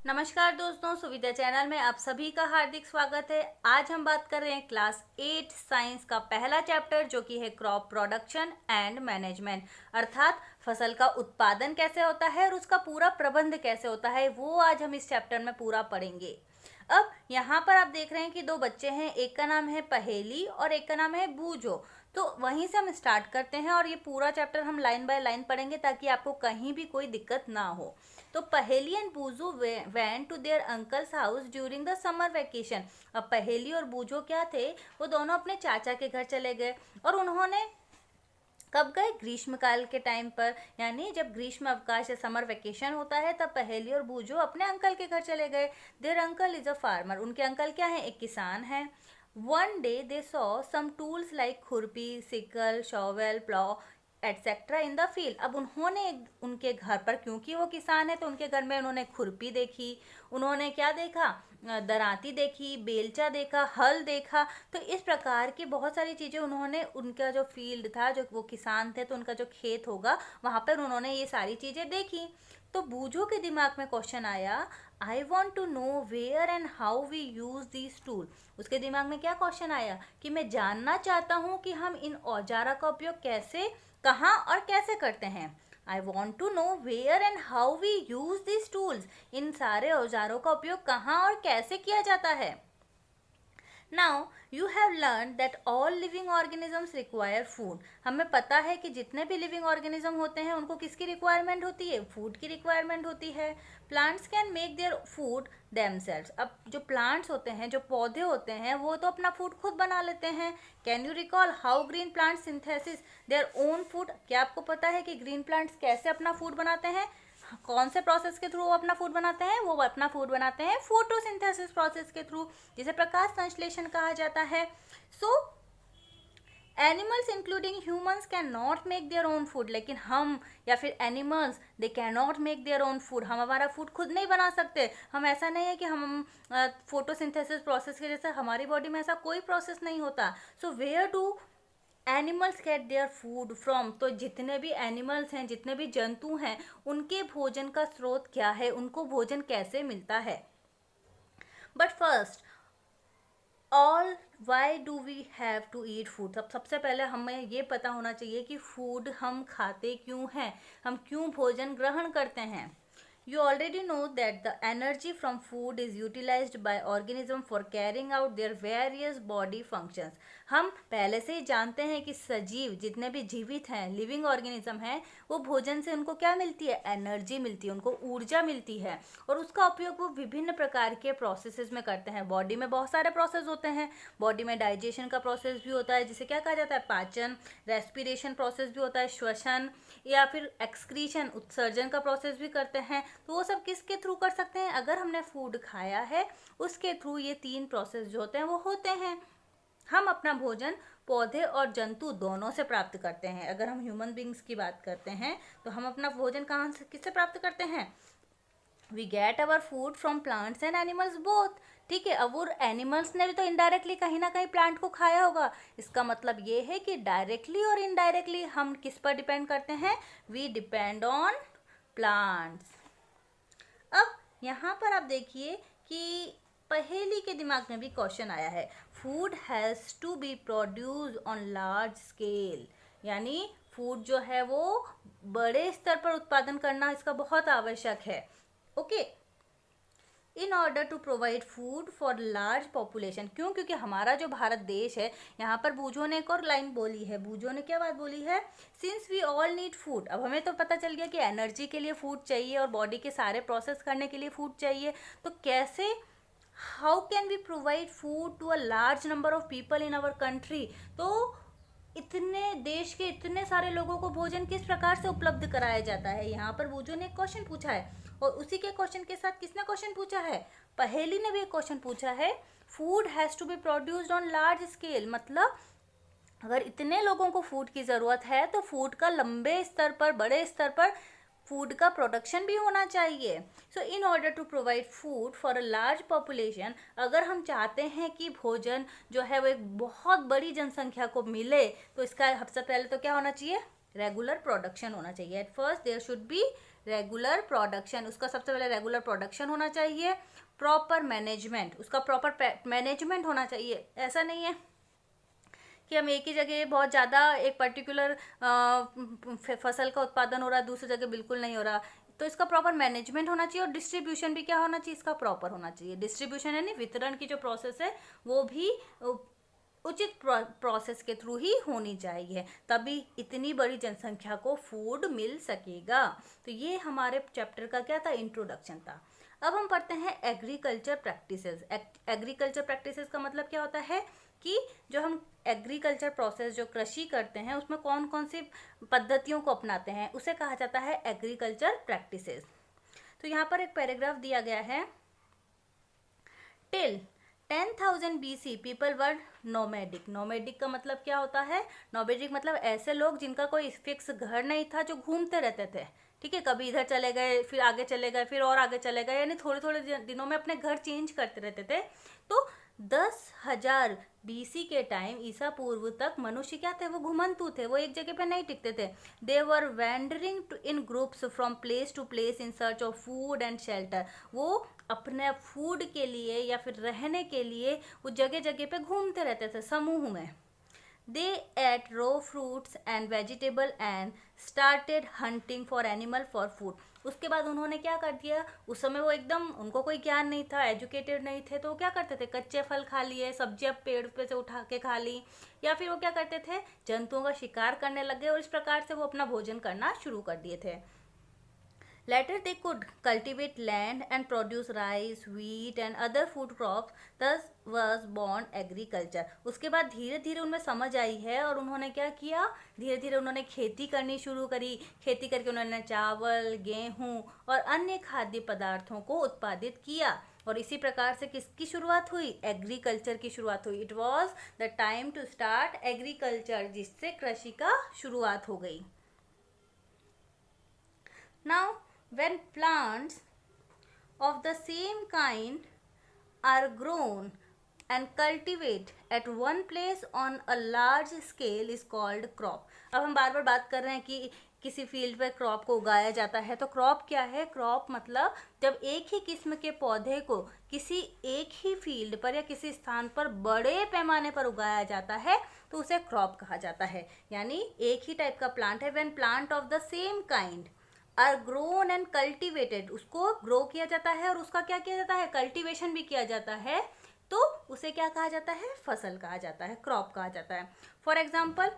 नमस्कार दोस्तों, सुविधा चैनल में आप सभी का हार्दिक स्वागत है। आज हम बात कर रहे हैं क्लास 8 साइंस का पहला चैप्टर जो कि है क्रॉप प्रोडक्शन एंड मैनेजमेंट, अर्थात फसल का उत्पादन कैसे होता है और उसका पूरा प्रबंध कैसे होता है, वो आज हम इस चैप्टर में पूरा पढ़ेंगे। अब यहाँ पर आप देख रहे हैं कि दो बच्चे हैं, एक का नाम है पहेली और एक का नाम है बूझो। तो वहीं से हम स्टार्ट करते हैं और ये पूरा चैप्टर हम लाइन बाय लाइन पढ़ेंगे ताकि आपको कहीं भी कोई दिक्कत ना हो। तो Paheli and Boojho went to their uncle's house during the summer vacation. अब पहेली और बूझो क्या थे, वो दोनों अपने चाचा के घर चले गए और उन्होंने कब गए? ग्रीष्मकाल के टाइम पर, यानी जब ग्रीष्म अवकाश या समर वेकेशन होता है तब पहेली और बूझो अपने अंकल के घर चले गए। Their uncle is a farmer, उनके अंकल क्या है? एक किसान है। One day they saw some tools like खुरपी, sickle, shovel, plough etcetera in the field. अब उन्होंने उनके घर पर, क्योंकि वो किसान है तो उनके घर में उन्होंने खुरपी देखी, उन्होंने क्या देखा? दराती देखी, बेलचा देखा, हल देखा। तो इस प्रकार की बहुत सारी चीज़ें उन्होंने, उनका जो फील्ड था, जो वो किसान थे तो उनका जो खेत होगा वहाँ पर उन्होंने ये सारी चीज़ें देखी। तो बूझो के दिमाग में क्वेश्चन आया, I want to know where and how we use this tool. उसके दिमाग में क्या क्वेश्चन आया कि मैं जानना चाहता हूँ कि हम इन औजारों का उपयोग कैसे, कहाँ और कैसे करते हैं। I want to know where and how we use this tools, इन सारे औजारों का उपयोग कहाँ और कैसे किया जाता है। Now you have learn that all living organisms require food. हमें पता है कि जितने भी लिविंग ऑर्गेनिज्म होते हैं उनको किसकी रिक्वायरमेंट होती है? फूड की रिक्वायरमेंट होती है। Plants can make their food themselves. अब जो प्लांट्स होते हैं, जो पौधे होते हैं, वो तो अपना फूड खुद बना लेते हैं। Can you recall how green plant synthesis their own food? क्या आपको पता है कि ग्रीन प्लांट्स कैसे अपना फूड बनाते हैं? कौन से प्रोसेस के थ्रू वो अपना फूड बनाते हैं? वो अपना फूड बनाते हैं फोटोसिंथेसिस प्रोसेस के थ्रू, जिसे प्रकाश संश्लेषण कहा जाता है। सो animals including humans can not make their own food. लेकिन हम या फिर animals, they can not make their own food. हम हमारा फूड खुद नहीं बना सकते। हम ऐसा नहीं है कि हम फोटोसिंथेसिस प्रोसेस के जैसे हमारी बॉडी में ऐसा कोई प्रोसेस नहीं होता। So where do animals get their food from? तो जितने भी एनिमल्स हैं, जितने भी जंतु हैं, उनके भोजन का स्रोत क्या है, उनको भोजन कैसे मिलता है। But first all why do we have to eat food? सबसे पहले हमें ये पता होना चाहिए कि फूड हम खाते क्यों हैं, हम क्यों भोजन ग्रहण करते हैं। You already know that the energy from food is utilized by organism for carrying out their various body functions. हम पहले से ही जानते हैं कि सजीव, जितने भी जीवित हैं, लिविंग ऑर्गेनिज्म हैं, वो भोजन से उनको क्या मिलती है? एनर्जी मिलती है, उनको ऊर्जा मिलती है और उसका उपयोग वो विभिन्न प्रकार के प्रोसेसेस में करते हैं। बॉडी में बहुत सारे प्रोसेस होते हैं। बॉडी में डाइजेशन का प्रोसेस भी होता है, जिसे क्या कहा जाता है? पाचन। रेस्पिरेशन प्रोसेस भी होता है, श्वसन, या फिर एक्सक्रीशन, उत्सर्जन का प्रोसेस भी करते हैं। तो वो सब किसके थ्रू कर सकते हैं? अगर हमने फूड खाया है उसके थ्रू ये तीन प्रोसेस जो होते हैं वो होते हैं। हम अपना भोजन पौधे और जंतु दोनों से प्राप्त करते हैं। अगर हम ह्यूमन बींग्स की बात करते हैं तो हम अपना भोजन कहाँ से, किससे प्राप्त करते हैं? We get our food from plants and animals both. ठीक है, अब वो एनिमल्स ने भी तो इनडायरेक्टली कहीं ना कहीं प्लांट को खाया होगा। इसका मतलब ये है कि डायरेक्टली और इनडायरेक्टली हम किस पर डिपेंड करते हैं? We depend on plants. अब यहाँ पर आप देखिए कि पहेली के दिमाग में भी क्वेश्चन आया है, food has to be produce on large scale. यानी फूड जो है वो बड़े स्तर पर उत्पादन करना इसका बहुत आवश्यक है। Okay, in order to provide food for large population. क्यों? क्योंकि हमारा जो भारत देश है, यहाँ पर बूझो ने एक और लाइन बोली है। बूझो ने क्या बात बोली है? Since we all need food. अब हमें तो पता चल गया कि एनर्जी के लिए फूड चाहिए और बॉडी के सारे प्रोसेस करने के लिए फूड चाहिए। तो कैसे, how can we provide food to a large number of people in our country? तो इतने देश के इतने सारे लोगों को भोजन किस प्रकार से उपलब्ध कराया जाता है? यहाँ पर बूझो ने एक क्वेश्चन पूछा है और उसी के क्वेश्चन के साथ किसने क्वेश्चन पूछा है? पहेली ने भी एक क्वेश्चन पूछा है, food has to be produced on large scale. मतलब अगर इतने लोगों को फूड की ज़रूरत है तो फूड का लंबे स्तर पर, बड़े स्तर पर फूड का प्रोडक्शन भी होना चाहिए। So in order to provide food for a large population, अगर हम चाहते हैं कि भोजन जो है वो एक बहुत बड़ी जनसंख्या को मिले तो इसका सबसे पहले तो क्या होना चाहिए? रेगुलर प्रोडक्शन होना चाहिए। At first there should be regular production, उसका सबसे पहले रेगुलर प्रोडक्शन होना चाहिए, प्रॉपर मैनेजमेंट, उसका प्रॉपर मैनेजमेंट होना चाहिए। ऐसा नहीं है कि हम एक ही जगह बहुत ज़्यादा एक पर्टिकुलर फसल का उत्पादन हो रहा है, दूसरी जगह बिल्कुल नहीं हो रहा। तो इसका प्रॉपर मैनेजमेंट होना चाहिए और डिस्ट्रीब्यूशन भी क्या होना चाहिए, इसका प्रॉपर होना चाहिए। डिस्ट्रीब्यूशन यानी वितरण की जो प्रोसेस है वो भी उचित प्रोसेस के थ्रू ही होनी चाहिए, तभी इतनी बड़ी जनसंख्या को फूड मिल सकेगा। तो ये हमारे चैप्टर का क्या था, इंट्रोडक्शन था। अब हम पढ़ते हैं एग्रीकल्चर प्रैक्टिसेस। एग्रीकल्चर प्रैक्टिसेस का मतलब क्या होता है कि जो हम एग्रीकल्चर प्रोसेस जो कृषि करते हैं उसमें कौन कौन सी पद्धतियों को अपनाते हैं, उसे कहा जाता है एग्रीकल्चर प्रैक्टिसेस। तो यहाँ पर एक पैराग्राफ दिया गया है, till 10,000 BC people were nomadic. Nomadic का मतलब क्या होता है, नोमैडिक मतलब ऐसे लोग जिनका कोई फिक्स घर नहीं था, जो घूमते रहते थे। ठीक है, कभी इधर चले गए, फिर आगे चले गए, फिर और आगे चले गए, यानी थोड़े थोड़े दिनों में अपने घर चेंज करते रहते थे। तो 10,000 BC के टाइम, ईसा पूर्व तक मनुष्य क्या थे, वो घुमंतु थे, वो एक जगह पे नहीं टिकते थे। They were wandering in groups from place to place in search of food and shelter. वो अपने फूड के लिए या फिर रहने के लिए वो जगह जगह पे घूमते रहते थे समूह में। They ate raw fruits and vegetable and started hunting for animal for food. उसके बाद उन्होंने क्या कर दिया, उस समय वो एकदम, उनको कोई ज्ञान नहीं था, एजुकेटेड नहीं थे, तो वो क्या करते थे, कच्चे फल खा लिए, सब्जियां पेड़ पे से उठा के खा ली, या फिर वो क्या करते थे, जंतुओं का शिकार करने लग गए और इस प्रकार से वो अपना भोजन करना शुरू कर दिए थे। Later they could cultivate land and produce rice, wheat and other food crops. Thus was born agriculture. उसके बाद धीरे धीरे उनमें समझ आई है और उन्होंने क्या किया, धीरे धीरे उन्होंने खेती करनी शुरू करी। खेती करके उन्होंने चावल, गेहूं और अन्य खाद्य पदार्थों को उत्पादित किया और इसी प्रकार से किसकी शुरुआत हुई, एग्रीकल्चर की शुरुआत हुई। It was the time to start agriculture, जिससे कृषि का शुरुआत हो गई। Now when plants of the same kind are grown and cultivate at one place on a large scale is called crop. अब हम बार बार बात कर रहे हैं कि किसी फील्ड पर क्रॉप को उगाया जाता है, तो क्रॉप क्या है, क्रॉप मतलब जब एक ही किस्म के पौधे को किसी एक ही फील्ड पर या किसी स्थान पर बड़े पैमाने पर उगाया जाता है तो उसे क्रॉप कहा जाता है। यानी एक ही टाइप का प्लांट है, when plant of the same kind are grown and cultivated, उसको ग्रो किया जाता है और उसका क्या किया जाता है, कल्टिवेशन भी किया जाता है, तो उसे क्या कहा जाता है, फसल कहा जाता है, क्रॉप कहा जाता है। For example,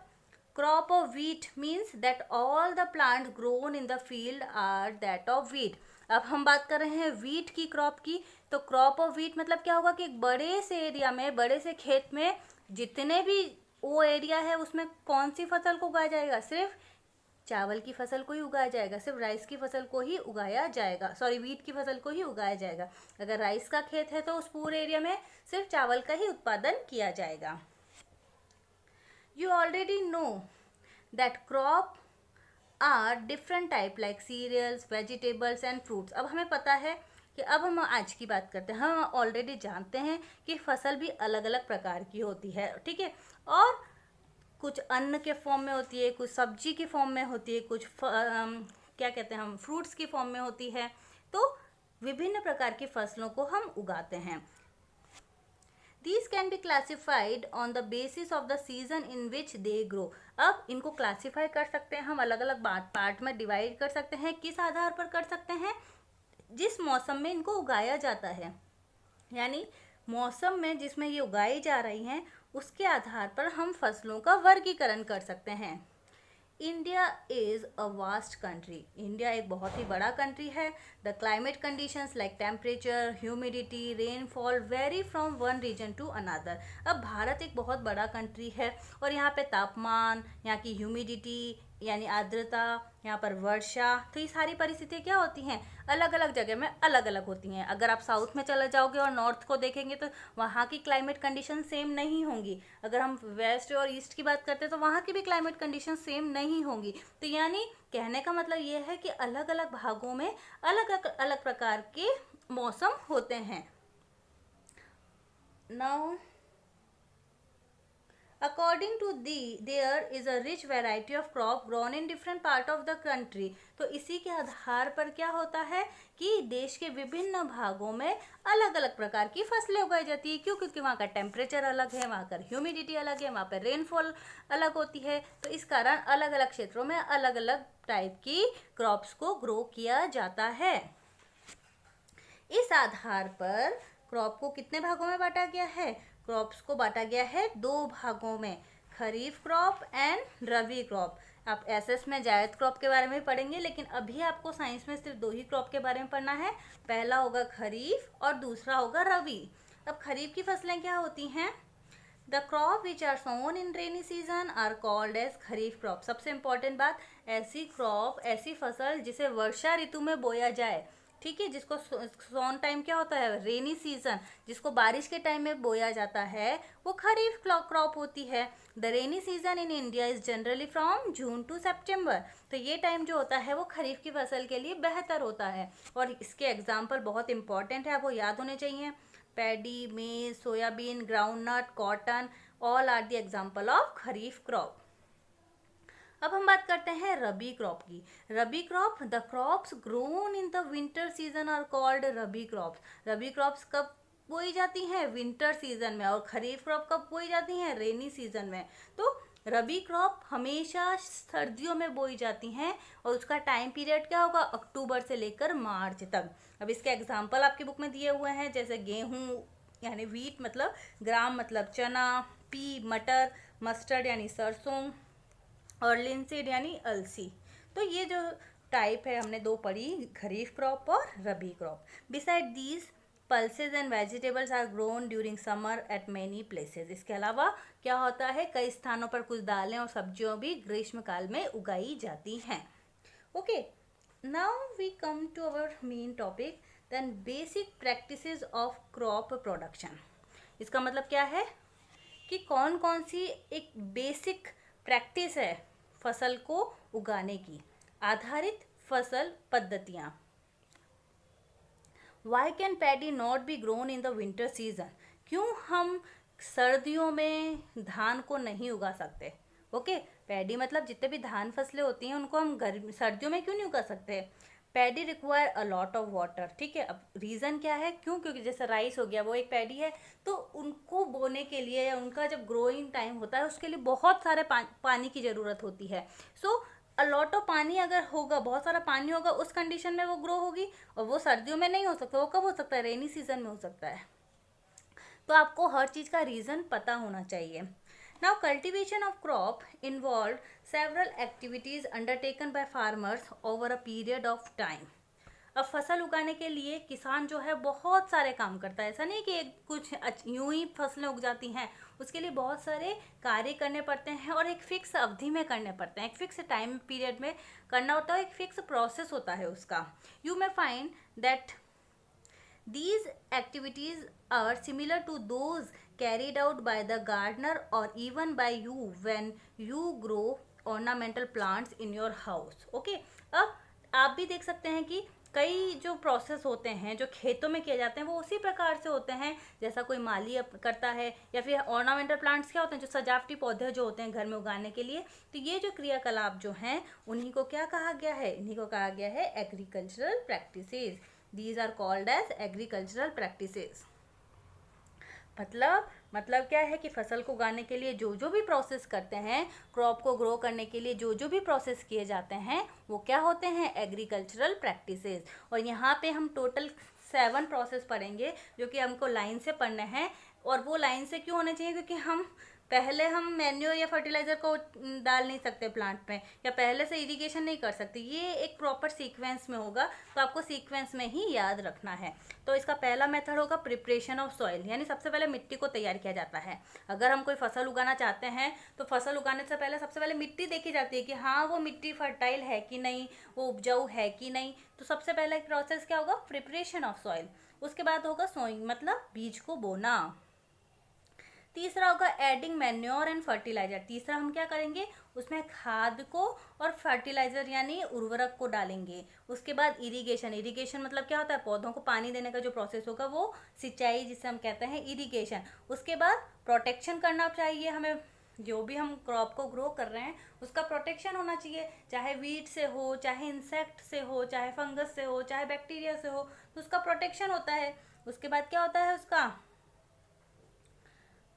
crop of wheat means that all the plant grown in the field are that of wheat. अब हम बात कर रहे हैं व्हीट की क्रॉप की, तो क्रॉप ऑफ व्हीट मतलब क्या होगा कि एक बड़े से एरिया में, बड़े से खेत में जितने भी वो एरिया है उसमें कौन सी फसल को उगाया जाएगा, सिर्फ चावल की फसल को ही उगाया जाएगा, सिर्फ राइस की फसल को ही उगाया जाएगा, सॉरी व्हीट की फसल को ही उगाया जाएगा। अगर राइस का खेत है तो उस पूरे एरिया में सिर्फ चावल का ही उत्पादन किया जाएगा। You already know that crop are different type like cereals, vegetables and fruits. अब हमें पता है कि अब हम आज की बात करते हैं, हम ऑलरेडी जानते हैं कि फसल भी अलग अलग प्रकार की होती है, ठीक है, और कुछ अन्न के फॉर्म में होती है, कुछ सब्जी की फॉर्म में होती है, कुछ क्या कहते हैं हम, फ्रूट्स की फॉर्म में होती है। तो विभिन्न प्रकार की फसलों को हम उगाते हैं। These can be classified on the basis of the season in which they grow. अब इनको क्लासीफाई कर सकते हैं हम, अलग अलग पार्ट में डिवाइड कर सकते हैं। किस आधार पर कर सकते हैं, जिस मौसम में इनको उगाया जाता है, यानी मौसम में जिसमें ये उगाई जा रही हैं उसके आधार पर हम फसलों का वर्गीकरण कर सकते हैं। India is a vast country. India एक बहुत ही बड़ा कंट्री है। The climate conditions like temperature, humidity, rainfall vary from one region to another. अब भारत एक बहुत बड़ा कंट्री है और यहाँ पे तापमान, यहाँ की ह्यूमिडिटी यानी आर्द्रता, यहाँ पर वर्षा, तो ये सारी परिस्थितियाँ क्या होती हैं, अलग अलग जगह में अलग अलग होती हैं। अगर आप साउथ में चले जाओगे और नॉर्थ को देखेंगे तो वहाँ की क्लाइमेट कंडीशन सेम नहीं होंगी। अगर हम वेस्ट और ईस्ट की बात करते हैं तो वहाँ की भी क्लाइमेट कंडीशन सेम नहीं होंगी। तो यानी कहने का मतलब ये है कि अलग अलग भागों में अलग अलग प्रकार के मौसम होते हैं। Now According to there is a rich variety of crop grown in different part of the country. तो इसी के आधार पर क्या होता है कि देश के विभिन्न भागों में अलग अलग प्रकार की फसलें उगाई जाती है। क्यों? क्योंकि वहाँ का टेम्परेचर अलग है, वहाँ का ह्यूमिडिटी अलग है, वहाँ पर रेनफॉल अलग होती है। तो इस कारण अलग अलग क्षेत्रों में अलग अलग टाइप की क्रॉप्स को ग्रो किया जाता है। इस आधार पर क्रॉप को कितने भागों में बांटा गया है? क्रॉप्स को बांटा गया है 2 भागों में, खरीफ क्रॉप एंड रबी क्रॉप। आप एसएस में जायद क्रॉप के बारे में भी पढ़ेंगे, लेकिन अभी आपको साइंस में सिर्फ 2 ही क्रॉप के बारे में पढ़ना है। पहला होगा खरीफ और दूसरा होगा रबी। अब खरीफ की फसलें क्या होती हैं? The crop which are sown in rainy season are called as kharif crop. सबसे इंपॉर्टेंट बात, ऐसी क्रॉप, ऐसी फसल जिसे वर्षा ऋतु में बोया जाए, ठीक है, जिसको सोन टाइम क्या होता है? रेनी सीजन, जिसको बारिश के टाइम में बोया जाता है, वो खरीफ क्रॉप होती है। The rainy season in India is generally from June to September. तो ये टाइम जो होता है वो खरीफ की फसल के लिए बेहतर होता है। और इसके एग्जाम्पल बहुत इंपॉर्टेंट है, आपको याद होने चाहिए। Paddy, maize, soybean, groundnut, cotton, all are the example of kharif crop. अब हम बात करते हैं रबी क्रॉप की। Rabi crop, the crops grown in the winter season are called rabi crops. Rabi crops कब बोई जाती हैं? विंटर सीजन में। और खरीफ क्रॉप कब बोई जाती हैं? रेनी सीजन में। तो रबी क्रॉप हमेशा सर्दियों में बोई जाती हैं और उसका टाइम पीरियड क्या होगा? अक्टूबर से लेकर मार्च तक। अब इसके एग्जाम्पल आपकी बुक में दिए हुए हैं, जैसे गेहूं यानी व्हीट मतलब ग्राम मतलब चना, पी मटर, मस्टर्ड यानी सरसों, और लिनसीड यानी अलसी। तो ये जो टाइप है हमने 2 पढ़ी, खरीफ क्रॉप और rabi crop. Beside these pulses and vegetables are grown during summer at many places. इसके अलावा क्या होता है, कई स्थानों पर कुछ दालें और सब्जियां भी ग्रीष्मकाल में उगाई जाती हैं। Okay, now we come to our main topic, then basic practices of crop production. इसका मतलब क्या है कि कौन कौन सी एक बेसिक प्रैक्टिस है फसल को उगाने की, आधारित फसल पद्धतियाँ। Why can paddy not be grown in the winter season? क्यों हम सर्दियों में धान को नहीं उगा सकते? ओके, पैडी मतलब जितने भी धान फसलें होती हैं उनको हम सर्दियों में क्यों नहीं उगा सकते? Paddy require a lot of water, ठीक है। अब रीज़न क्या है? क्यों? क्योंकि जैसे राइस हो गया, वो एक पैडी है, तो उनको बोने के लिए या उनका जब ग्रोइंग टाइम होता है उसके लिए बहुत सारे पानी की ज़रूरत होती है। सो अ लॉट ऑफ पानी अगर होगा, बहुत सारा पानी होगा, उस कंडीशन में वो ग्रो होगी। और वो सर्दियों में नहीं हो सकता, वो कब हो सकता है? रेनी सीजन में हो सकता है। तो आपको हर चीज़ का रीज़न पता होना चाहिए। Now cultivation of crop involved several activities undertaken by farmers over a period of time. अब फसल उगाने के लिए किसान जो है बहुत सारे काम करता है। ऐसा नहीं कि कुछ यूं ही फसलें उग जाती हैं, उसके लिए बहुत सारे कार्य करने पड़ते हैं और एक फिक्स अवधि में करने पड़ते हैं, एक फिक्स टाइम पीरियड में करना होता है, एक फिक्स प्रोसेस होता है उसका। You may find that these activities are similar to those carried out by the gardener or even by you when you grow ornamental plants in your house. Okay, अब आप भी देख सकते हैं कि कई जो प्रोसेस होते हैं जो खेतों में किए जाते हैं वो उसी प्रकार से होते हैं जैसा कोई माली करता है, या फिर ऑर्नामेंटल प्लांट्स क्या होते हैं? जो सजावटी पौधे जो होते हैं घर में उगाने के लिए। तो ये जो क्रियाकलाप जो हैं उन्हीं को क्या कहा गया है? इन्हीं को कहा गया है agricultural practices. These are called as agricultural practices. मतलब क्या है कि फसल को उगाने के लिए जो जो भी प्रोसेस करते हैं, क्रॉप को ग्रो करने के लिए जो जो भी प्रोसेस किए जाते हैं वो क्या होते हैं? Agricultural practices. और यहाँ पे हम टोटल 7 प्रोसेस पढ़ेंगे जो कि हमको लाइन से पढ़ने हैं। और वो लाइन से क्यों होने चाहिए? क्योंकि हम पहले हम मैन्योर या फर्टिलाइज़र को डाल नहीं सकते प्लांट में, या पहले से इरिगेशन नहीं कर सकते। ये एक प्रॉपर सीक्वेंस में होगा, तो आपको सीक्वेंस में ही याद रखना है। तो इसका पहला मेथड होगा प्रिपरेशन ऑफ सॉइल, यानी सबसे पहले मिट्टी को तैयार किया जाता है। अगर हम कोई फसल उगाना चाहते हैं तो फसल उगाने से पहले सबसे पहले मिट्टी देखी जाती है कि हाँ वो मिट्टी फर्टाइल है कि नहीं, वो उपजाऊ है कि नहीं। तो सबसे पहला एक प्रोसेस क्या होगा? Preparation of soil. उसके बाद होगा सोइंग, मतलब बीज को बोना। तीसरा होगा एडिंग मैन्योर एंड फर्टिलाइजर। तीसरा हम क्या करेंगे? उसमें खाद को और फर्टिलाइजर यानी उर्वरक को डालेंगे। उसके बाद इरिगेशन। इरिगेशन मतलब क्या होता है? पौधों को पानी देने का जो प्रोसेस होगा वो सिंचाई, जिसे हम कहते हैं इरिगेशन। उसके बाद प्रोटेक्शन करना चाहिए हमें जो भी हम क्रॉप को ग्रो कर रहे हैं उसका प्रोटेक्शन होना चाहिए, चाहे वीड से हो, चाहे इंसेक्ट से हो, चाहे फंगस से हो, चाहे बैक्टीरिया से हो, तो उसका प्रोटेक्शन होता है। उसके बाद क्या होता है, उसका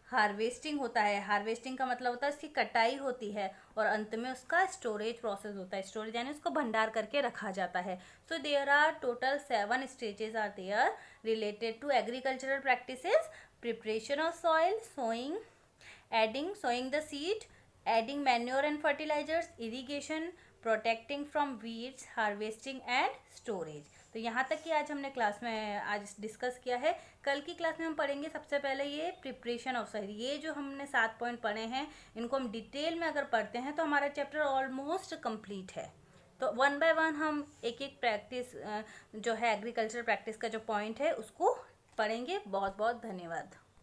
हार्वेस्टिंग होता है। हार्वेस्टिंग का मतलब होता है उसकी कटाई होती है, और अंत में उसका स्टोरेज प्रोसेस होता है। स्टोरेज यानी उसको भंडार करके रखा जाता है। So there are total 7 stages are there related to agricultural practices: preparation of soil, sowing the seed, adding manure and fertilizers, irrigation, protecting from weeds, harvesting and storage। तो यहाँ तक कि आज हमने क्लास में आज डिस्कस किया है। कल की क्लास में हम पढ़ेंगे सबसे पहले ये प्रिपरेशन ऑफ सॉइल। ये जो हमने 7 पॉइंट पढ़े हैं, इनको हम डिटेल में अगर पढ़ते हैं तो हमारा चैप्टर ऑलमोस्ट कंप्लीट है। तो वन बाय वन हम एक एक प्रैक्टिस जो है एग्रीकल्चर प्रैक्टिस का जो पॉइंट है उसको पढ़ेंगे। बहुत बहुत धन्यवाद।